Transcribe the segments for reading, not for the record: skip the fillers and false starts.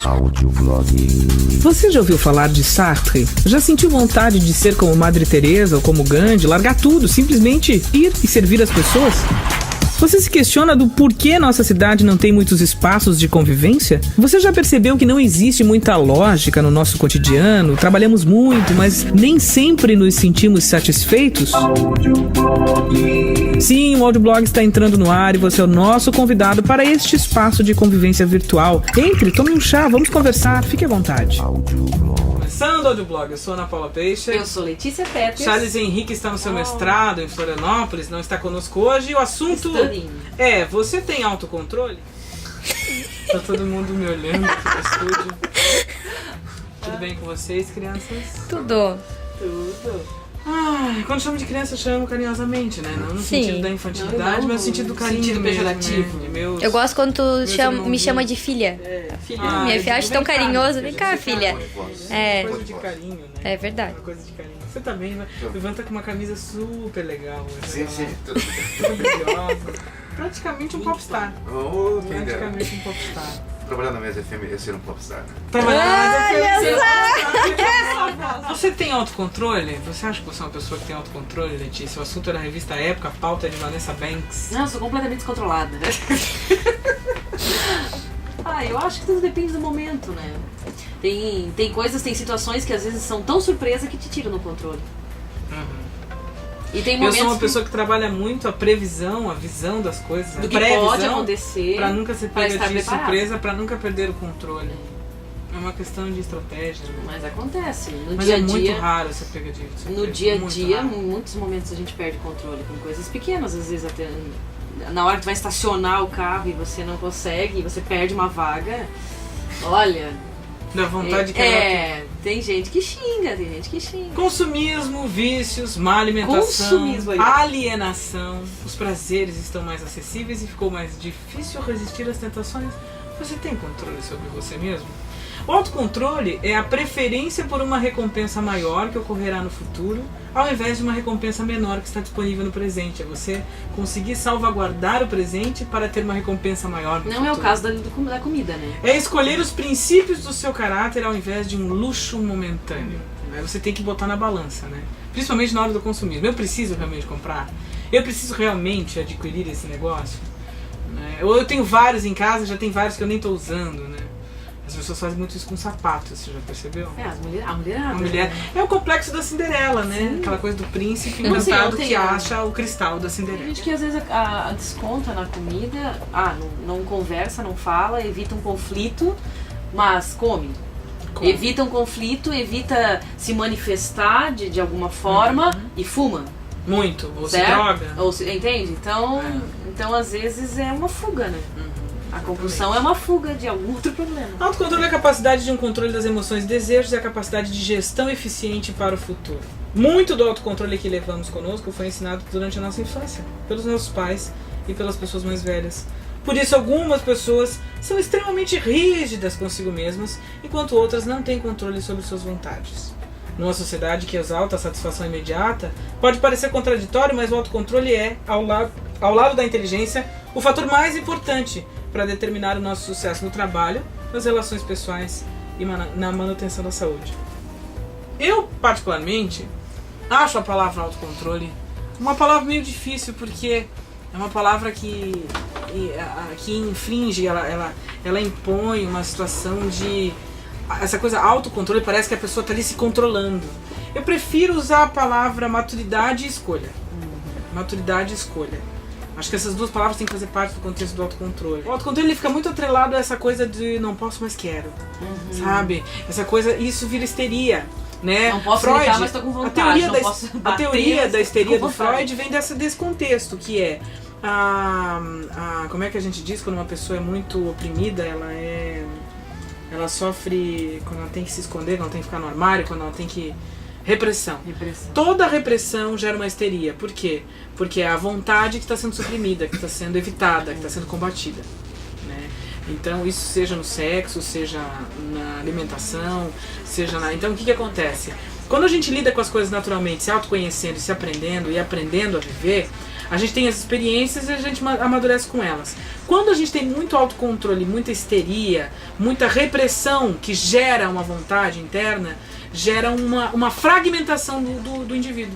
Audioblog. Você já ouviu falar de Sartre? Já sentiu vontade de ser como Madre Teresa ou como Gandhi, largar tudo, simplesmente ir e servir as pessoas? Você se questiona do porquê nossa cidade não tem muitos espaços de convivência? Você já percebeu que não existe muita lógica no nosso cotidiano? Trabalhamos muito, mas nem sempre nos sentimos satisfeitos? Sim, o Audioblog está entrando no ar e você é o nosso convidado para este espaço de convivência virtual. Entre, tome um chá, vamos conversar, fique à vontade. Começando o Audioblog, eu sou Ana Paula Peixe. Eu sou Letícia Peters. Charles Henrique está no seu mestrado em Florianópolis, não está conosco hoje. E o assunto é, você tem autocontrole? Tá todo mundo me olhando aqui no estúdio. Tudo bem com vocês, crianças? Tudo. Quando chamo de criança, eu chamo carinhosamente, né? Não no sentido da infantilidade, mas no sentido do carinho sentido mesmo, pejorativo. né? Eu gosto quando tu me chama de filha. Filha. Minha filha acha tão carinhoso. Vem cá, filha. É coisa de carinho, né? É verdade. Uma coisa de carinho. Você também, né? O Ivan tá com uma camisa super legal. Sim. Tudo brilhosa. Praticamente um popstar. Praticamente um popstar. Trabalhar na mesa FM é ser um popstar. Você tem autocontrole? Você acha que você é uma pessoa que tem autocontrole, Letícia? O assunto é da revista Época, a pauta é de Vanessa Banks. Não, eu sou completamente descontrolada. Eu acho que tudo depende do momento, né? Tem coisas, tem situações que às vezes são tão surpresa que te tiram do controle. E tem momentos eu sou uma pessoa que trabalha muito a previsão, a visão das coisas, do a que pode acontecer, pra nunca ser pega de preparado. surpresa, pra nunca perder o controle. É uma questão de estratégia. Né? Mas acontece. No Mas dia é a muito dia, raro ser pega de surpresa. no dia a Muito dia, raro. em muitos momentos a gente perde controle com coisas pequenas, às vezes até na hora que tu vai estacionar o carro e você não consegue, você perde uma vaga. Olha, Dá vontade de querer. tem gente que xinga, Consumismo, vícios, má alimentação, Consumismo aí. alienação. Os prazeres estão mais acessíveis e ficou mais difícil resistir às tentações. Você tem controle sobre você mesmo? O autocontrole é a preferência por uma recompensa maior que ocorrerá no futuro, ao invés de uma recompensa menor que está disponível no presente. É você conseguir salvaguardar o presente para ter uma recompensa maior no futuro. Não é o caso da comida, né? É escolher os princípios do seu caráter ao invés de um luxo momentâneo. Né? Você tem que botar na balança, né? Principalmente na hora do consumismo. Eu preciso realmente comprar? Eu preciso realmente adquirir esse negócio? Né? Ou eu tenho vários em casa, já tem vários que eu nem estou usando, né? As pessoas fazem muito isso com sapatos, você já percebeu? A mulherada. A mulher. É o complexo da Cinderela, né? Sim. Aquela coisa do príncipe Eu não sei, encantado eu que tenho- acha o cristal da Tem Cinderela. gente que às vezes desconta na comida, não conversa, não fala, evita um conflito, mas come. Evita um conflito, evita se manifestar de alguma forma e fuma. Muito. Ou se certo? droga. Entende? Então às vezes é uma fuga, né? A compulsão é uma fuga de algum outro problema. Autocontrole é a capacidade de um controle das emoções e desejos e a capacidade de gestão eficiente para o futuro. Muito do autocontrole que levamos conosco foi ensinado durante a nossa infância, pelos nossos pais e pelas pessoas mais velhas. Por isso, algumas pessoas são extremamente rígidas consigo mesmas, enquanto outras não têm controle sobre suas vontades. Numa sociedade que exalta a satisfação imediata, pode parecer contraditório, mas o autocontrole é, ao lado da inteligência, o fator mais importante para determinar o nosso sucesso no trabalho, nas relações pessoais e na manutenção da saúde. Eu, particularmente, acho a palavra autocontrole uma palavra meio difícil, porque é uma palavra que infringe, ela impõe uma situação de... Essa coisa autocontrole, parece que a pessoa está ali se controlando. Eu prefiro usar a palavra maturidade e escolha. Maturidade e escolha. Acho que essas duas palavras têm que fazer parte do contexto do autocontrole. O autocontrole ele fica muito atrelado a essa coisa de não posso, mas quero. Sabe? Essa coisa, isso vira histeria. Né? Não posso Freud, gritar, mas tô com vontade. a teoria da histeria do vontade. Freud vem desse contexto, que é como é que a gente diz quando uma pessoa é muito oprimida, ela sofre quando ela tem que se esconder, quando ela tem que ficar no armário, quando ela tem que... Repressão. Toda repressão gera uma histeria. Por quê? Porque é a vontade que está sendo suprimida, que está sendo evitada, que está sendo combatida. Né? Então, isso seja no sexo, seja na alimentação, seja na... Então, o que acontece? Quando a gente lida com as coisas naturalmente, se autoconhecendo, se aprendendo e aprendendo a viver, A gente tem as experiências e a gente amadurece com elas. Quando a gente tem muito autocontrole, muita histeria, muita repressão que gera uma vontade interna, gera uma fragmentação do indivíduo.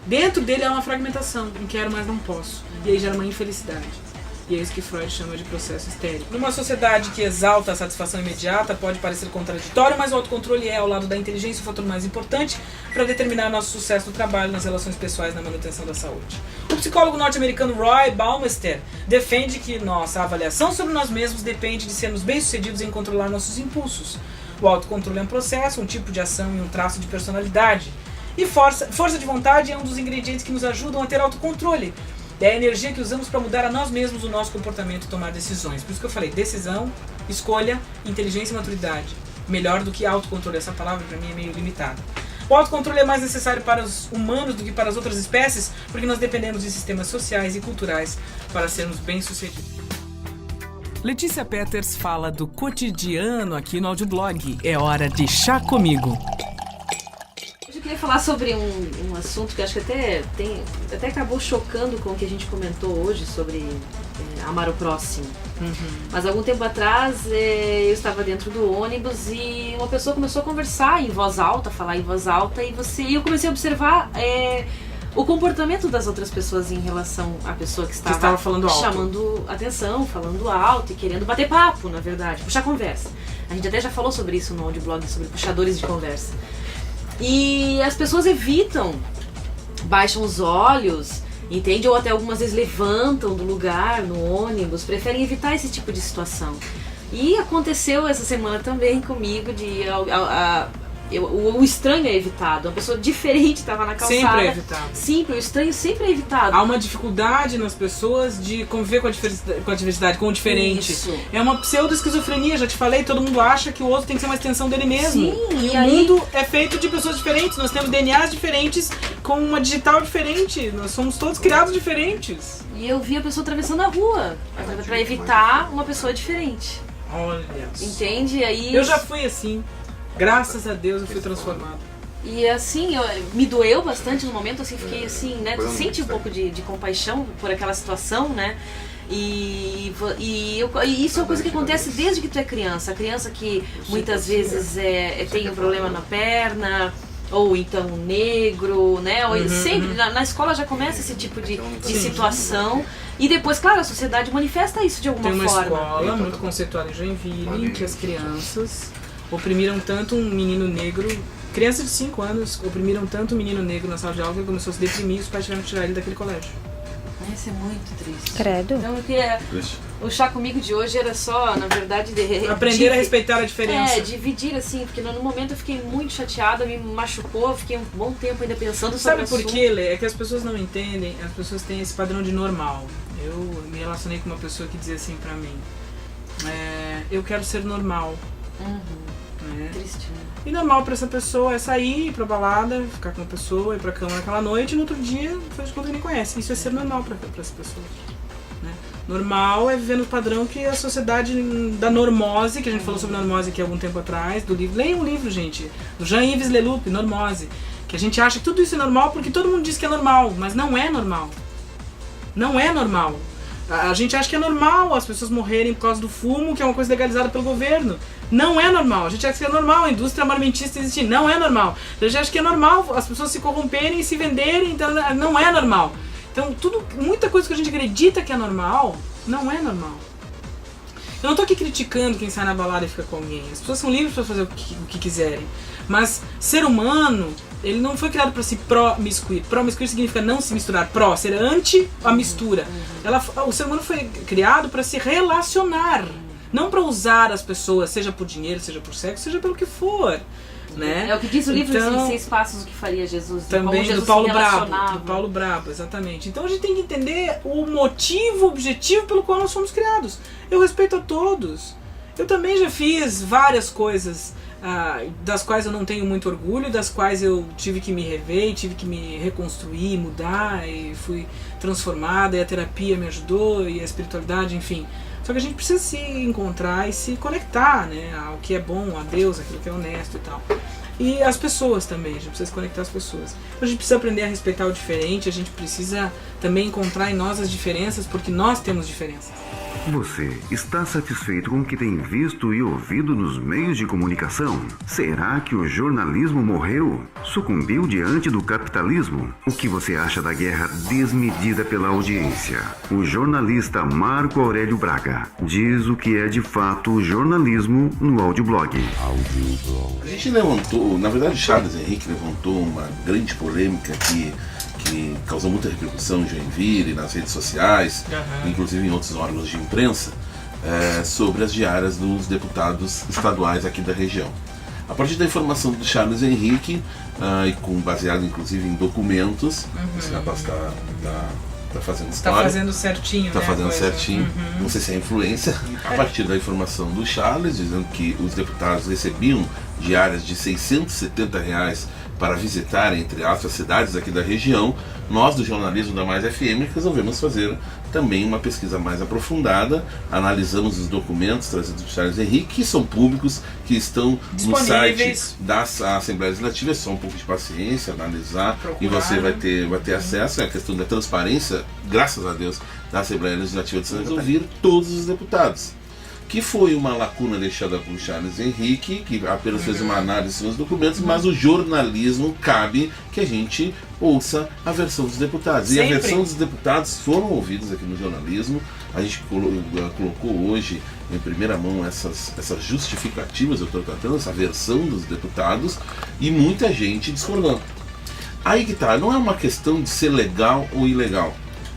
Dentro dele há uma fragmentação, não quero, mas não posso. E aí gera uma infelicidade. E é isso que Freud chama de processo histérico. Numa sociedade que exalta a satisfação imediata, pode parecer contraditório, mas o autocontrole é, ao lado da inteligência, o fator mais importante para determinar nosso sucesso no trabalho, nas relações pessoais, na manutenção da saúde. O psicólogo norte-americano Roy Baumeister defende que nossa avaliação sobre nós mesmos depende de sermos bem-sucedidos em controlar nossos impulsos. O autocontrole é um processo, um tipo de ação e um traço de personalidade. E força de vontade é um dos ingredientes que nos ajudam a ter autocontrole. É a energia que usamos para mudar a nós mesmos o nosso comportamento e tomar decisões. Por isso que eu falei, decisão, escolha, inteligência e maturidade. Melhor do que autocontrole. Essa palavra para mim é meio limitada. O autocontrole é mais necessário para os humanos do que para as outras espécies, porque nós dependemos de sistemas sociais e culturais para sermos bem-sucedidos. Letícia Peters fala do cotidiano aqui no audioblog. É hora de Chá Comigo. Eu queria falar sobre um assunto que acho que até acabou chocando com o que a gente comentou hoje sobre amar o próximo. Mas algum tempo atrás eu estava dentro do ônibus e uma pessoa começou a conversar em voz alta, falar em voz alta, e eu comecei a observar o comportamento das outras pessoas em relação à pessoa que estava falando alto, chamando atenção, falando alto e querendo bater papo, na verdade, puxar conversa. A gente até já falou sobre isso no audioblog, sobre puxadores de conversa. E as pessoas evitam, baixam os olhos, entende? Ou até algumas vezes levantam do lugar no ônibus, preferem evitar esse tipo de situação. E aconteceu essa semana também comigo de o estranho é evitado. Uma pessoa diferente estava na calçada. Sempre é evitado. Sempre, o estranho sempre é evitado. Há uma dificuldade nas pessoas de conviver com a diversidade, com o diferente. Isso. É uma pseudo-esquizofrenia, já te falei, todo mundo acha que o outro tem que ser uma extensão dele mesmo. Sim, e o mundo é feito de pessoas diferentes, nós temos DNAs diferentes, com uma digital diferente, nós somos todos criados diferentes. E eu vi a pessoa atravessando a rua, para evitar uma pessoa diferente. Olha. Entende? E aí... Eu já fui assim. Graças a Deus eu fui transformado. E assim, me doeu bastante no momento, assim, fiquei assim, né? Tu sente um pouco de compaixão por aquela situação, né? E isso é uma coisa que acontece desde que tu é criança. A criança que muitas vezes tem um problema na perna, ou então negro, né? Ou sempre, na escola já começa esse tipo de situação. E depois, claro, a sociedade manifesta isso de alguma forma. Tem uma escola muito conceituada em Joinville, em que as crianças oprimiram tanto um menino negro, criança de 5 anos, oprimiram tanto um menino negro na sala de aula que ele começou a se deprimir e os pais tiveram que tirar ele daquele colégio. Isso é muito triste. Credo. Então, o Chá Comigo de hoje era só, na verdade, aprender a respeitar a diferença. Dividir assim, porque no momento eu fiquei muito chateada, me machucou, fiquei um bom tempo ainda pensando sobre Sabe por quê, Lê? É que as pessoas não entendem, as pessoas têm esse padrão de normal. Eu me relacionei com uma pessoa que dizia assim pra mim, eu quero ser normal. Triste, né? E normal pra essa pessoa é sair, ir pra balada, ficar com uma pessoa, ir pra cama naquela noite e no outro dia faz de conta que nem conhece. Isso é ser normal pra essa pessoa. Né? Normal é viver no padrão que a sociedade da normose, que a gente falou sobre normose aqui há algum tempo atrás, do livro. Leia um livro, gente, do Jean-Yves Leloup, Normose. Que a gente acha que tudo isso é normal porque todo mundo diz que é normal, mas não é normal. Não é normal. A gente acha que é normal as pessoas morrerem por causa do fumo, que é uma coisa legalizada pelo governo. Não é normal. A gente acha que é normal a indústria armamentista existir. Não é normal. A gente acha que é normal as pessoas se corromperem e se venderem. Então não é normal. Então muita coisa que a gente acredita que é normal, não é normal. Eu não tô aqui criticando quem sai na balada e fica com alguém. As pessoas são livres para fazer o que quiserem. Mas ser humano, ele não foi criado para se promiscuir. Promiscuir significa não se misturar. Ser anti a mistura. O ser humano foi criado para se relacionar. Não para usar as pessoas, seja por dinheiro, seja por sexo, seja pelo que for. Né? É o que diz o livro, então, 6 passos do que faria Jesus. Também Jesus do Paulo Brabo, exatamente. Então a gente tem que entender o motivo, o objetivo pelo qual nós fomos criados. Eu respeito a todos. Eu também já fiz várias coisas das quais eu não tenho muito orgulho, das quais eu tive que me rever, tive que me reconstruir, mudar, e fui transformada, e a terapia me ajudou, e a espiritualidade, enfim. Só que a gente precisa se encontrar e se conectar, né, ao que é bom, a Deus, aquilo que é honesto e tal. e as pessoas também, a gente precisa se conectar às pessoas. Então a gente precisa aprender a respeitar o diferente, a gente precisa também encontrar em nós as diferenças, porque nós temos diferenças. Você está satisfeito com o que tem visto e ouvido nos meios de comunicação? Será que o jornalismo morreu? Sucumbiu diante do capitalismo? O que você acha da guerra desmedida pela audiência? O jornalista Marco Aurélio Braga diz o que é de fato o jornalismo no audioblog. A gente levantou, na verdade Charles Henrique levantou uma grande polêmica que causou muita repercussão em Joinville e nas redes sociais, inclusive em outros órgãos de imprensa, sobre as diárias dos deputados estaduais aqui da região. A partir da informação do Charles Henrique, e baseado inclusive em documentos, esse rapaz está fazendo história. Está fazendo certinho, Está fazendo coisa. certinho, não sei se é influência. A partir da informação do Charles, dizendo que os deputados recebiam diárias de R$670 para visitar, entre aspas, cidades aqui da região, nós do jornalismo da Mais FM resolvemos fazer também uma pesquisa mais aprofundada, analisamos os documentos trazidos do Charles Henrique, que são públicos, que estão no site da Assembleia Legislativa. É só um pouco de paciência, analisar, e você vai ter acesso à questão da transparência, graças a Deus, da Assembleia Legislativa de São José, ouvir todos os deputados. Que foi uma lacuna deixada por Charles Henrique, que apenas fez uma análise dos documentos, mas o jornalismo cabe que a gente ouça a versão dos deputados. Sempre. E a versão dos deputados foram ouvidos aqui no jornalismo. A gente colocou hoje em primeira mão essas justificativas, eu estou tratando essa versão dos deputados, e muita gente discordando. Aí que tá, não é uma questão de ser legal ou ilegal.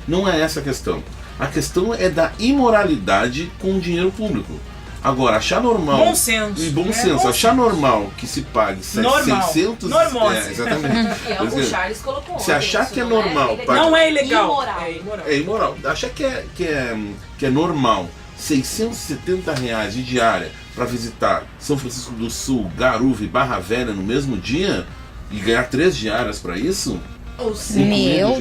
Não é essa a questão. A questão é da imoralidade com o dinheiro público. Agora, achar normal... Bom senso. E bom senso. Achar normal que se pague 600... Normose. Exatamente. O Charles colocou. Se achar que é normal... Não é ilegal. Imoral. É imoral. Achar que é normal R$670 de diária para visitar São Francisco do Sul, Garuva e Barra Velha no mesmo dia e ganhar 3 diárias para isso... Meu Deus.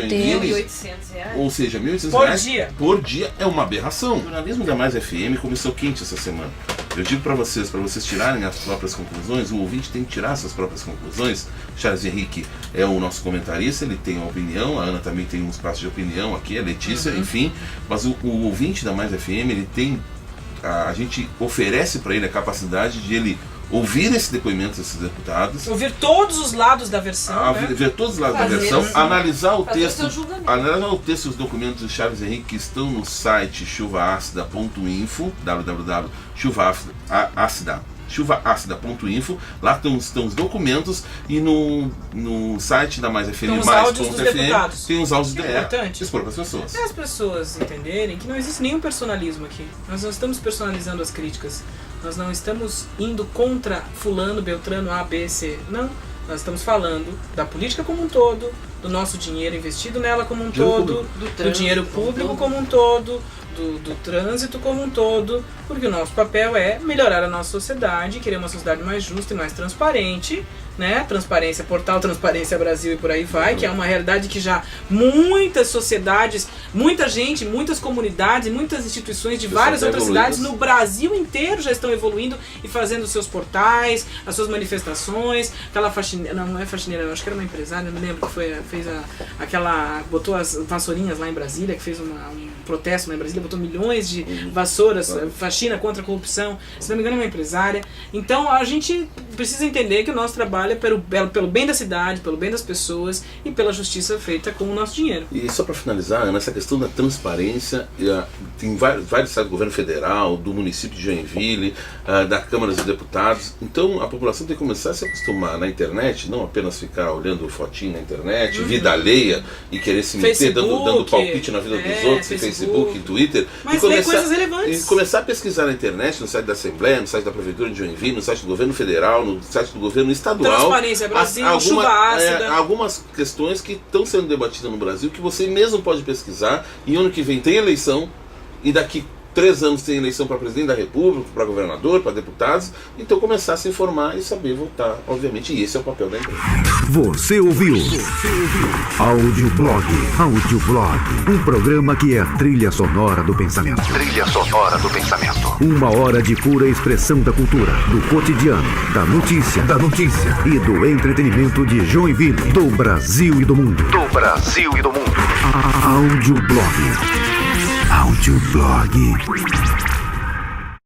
R$1.800. Ou seja, R$1.800 por dia é uma aberração. O jornalismo da Mais FM começou quente essa semana. Eu digo para vocês tirarem as próprias conclusões, o ouvinte tem que tirar suas próprias conclusões. Charles Henrique é o nosso comentarista, ele tem uma opinião, a Ana também tem um espaço de opinião aqui, a Letícia, enfim. Mas o ouvinte da Mais FM, ele tem... A gente oferece para ele a capacidade de ele ouvir esse depoimento desses deputados, ouvir todos os lados da versão, ver todos os lados da versão, analisar o texto e os documentos do Charles Henrique que estão no site chuvaacida.info, chuvaacida.info, lá estão os documentos, e no site da Mais FM, tem os áudios importante expor para as pessoas. É as pessoas entenderem que não existe nenhum personalismo aqui. Nós não estamos personalizando as críticas. Nós não estamos indo contra fulano, beltrano, A, B, C. Não. Nós estamos falando da política como um todo, do nosso dinheiro investido nela como um todo, do dinheiro público como um todo, do trânsito como um todo, porque o nosso papel é melhorar a nossa sociedade, querer uma sociedade mais justa e mais transparente, né? Transparência, portal Transparência Brasil e por aí vai, que é uma realidade que já muitas sociedades, muita gente, muitas comunidades, muitas instituições de várias outras cidades no Brasil inteiro já estão evoluindo e fazendo os seus portais, as suas manifestações. Aquela faxineira, não é faxineira, eu acho que era uma empresária, não me lembro, que botou as vassourinhas lá em Brasília, que fez um protesto lá em Brasília, botou milhões de vassouras, faxina contra a corrupção, se não me engano é uma empresária. Então a gente precisa entender que o nosso trabalho é pelo bem da cidade, pelo bem das pessoas e pela justiça feita com o nosso dinheiro. E só para finalizar, nessa questão da transparência, tem vários sites do governo federal, do município de Joinville, da Câmara dos Deputados. Então a população tem que começar a se acostumar na internet, não apenas ficar olhando fotinho na internet, vida alheia, e querer se meter dando palpite na vida dos outros, em Facebook, em Twitter. Mas tem coisas relevantes. E começar a pesquisar na internet, no site da Assembleia, no site da Prefeitura de Joinville, no site do governo federal, no site do governo estadual. Transparência Brasil, chuva ácida. Algumas questões que estão sendo debatidas no Brasil que você mesmo pode pesquisar, e ano que vem tem eleição, e daqui 3 anos tem eleição para presidente da República, para governador, para deputados, então começar a se informar e saber votar, obviamente, e esse é o papel da imprensa. Você ouviu? Audioblog. Um programa que é a trilha sonora do pensamento. Trilha sonora do pensamento. 1 hora de pura expressão da cultura, do cotidiano, da notícia e do entretenimento de Joinville, do Brasil e do mundo. Audioblog.